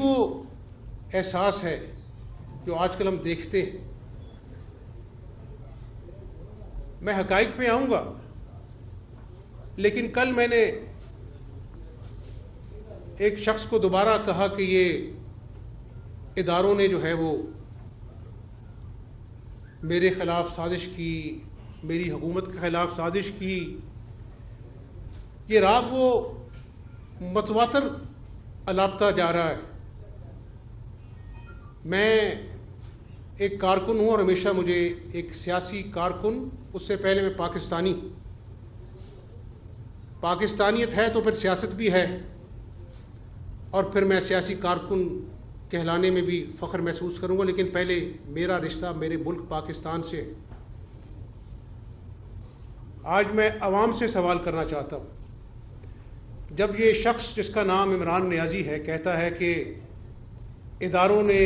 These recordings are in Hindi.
वो एहसास है जो आजकल हम देखते हैं। मैं हकाइक पे आऊँगा, लेकिन कल मैंने एक शख्स को दोबारा कहा कि ये इदारों ने जो है वो मेरे ख़िलाफ़ साजिश की, मेरी हुकूमत के ख़िलाफ़ साजिश की। ये राग वो मतवातर अलापता जा रहा है। मैं एक कारकुन हूँ और हमेशा मुझे एक सियासी कारकुन, उससे पहले मैं पाकिस्तानियत है तो फिर सियासत भी है, और फिर मैं सियासी कारकुन कहलाने में भी फ़ख्र महसूस करूँगा। लेकिन पहले मेरा रिश्ता मेरे मुल्क पाकिस्तान से। आज मैं आवाम से सवाल करना चाहता हूँ। जब ये शख्स जिसका नाम इमरान नियाज़ी है कहता है कि इदारों ने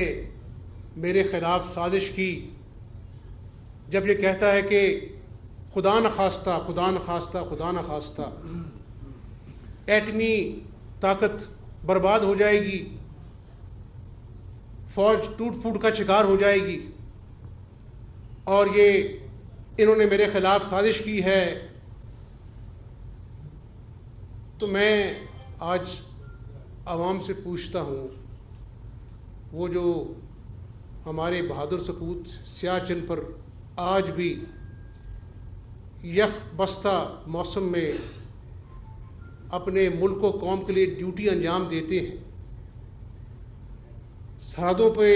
मेरे ख़िलाफ़ साजिश की, जब ये कहता है कि खुदा न खास्ता एटमी ताकत बर्बाद हो जाएगी, फ़ौज टूट फूट का शिकार हो जाएगी, और ये इन्होंने मेरे ख़िलाफ़ साजिश की है, तो मैं आज आवाम से पूछता हूँ, वो जो हमारे बहादुर सपूत सियाचिन पर आज भी यख बस्ता मौसम में अपने मुल्क व कौम के लिए ड्यूटी अंजाम देते हैं, सरहदों पे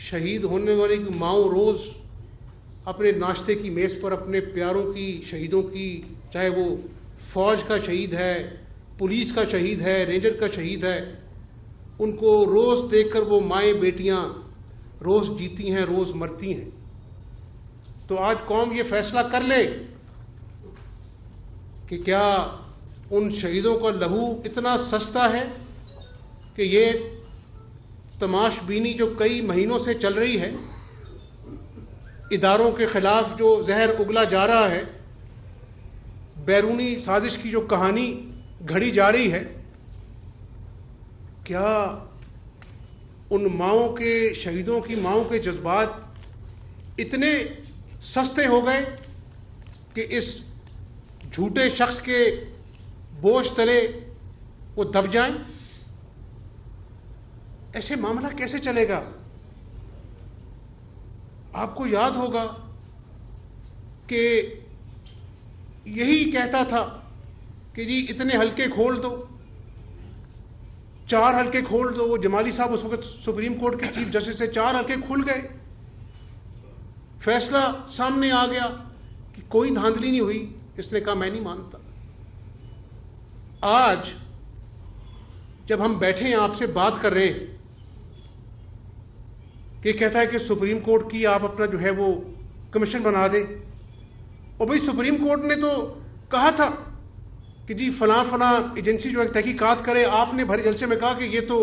शहीद होने वाली माओ रोज़ अपने नाश्ते की मेज़ पर अपने प्यारों की, शहीदों की, चाहे वो फ़ौज का शहीद है, पुलिस का शहीद है, रेंजर का शहीद है, उनको रोज़ देखकर वो माएँ बेटियाँ रोज़ जीती हैं, रोज़ मरती हैं। तो आज कौम ये फ़ैसला कर ले कि क्या उन शहीदों का लहू इतना सस्ता है कि ये तमाशबीनी जो कई महीनों से चल रही है, इदारों के ख़िलाफ़ जो जहर उगला जा रहा है, बैरूनी साजिश की जो कहानी घड़ी जा रही है, क्या उन माओं के, शहीदों की माओं के जज्बात इतने सस्ते हो गए कि इस झूठे शख्स के बोझ तले वो दब जाएं? ऐसे मामला कैसे चलेगा? आपको याद होगा कि यही कहता था कि जी इतने हल्के खोल दो, 4 हल्के खोल दो। वो जमाली साहब उस वक्त सुप्रीम कोर्ट के चीफ जस्टिस से 4 हल्के खुल गए, फैसला सामने आ गया कि कोई धांधली नहीं हुई। इसने कहा मैं नहीं मानता। आज जब हम बैठे हैं आपसे बात कर रहे हैं कि कहता है कि सुप्रीम कोर्ट की आप अपना जो है वो कमीशन बना दें, और भाई सुप्रीम कोर्ट ने तो कहा था कि जी फलां एजेंसी जो है तहकीकात करे। आपने भरे जलसे में कहा कि ये तो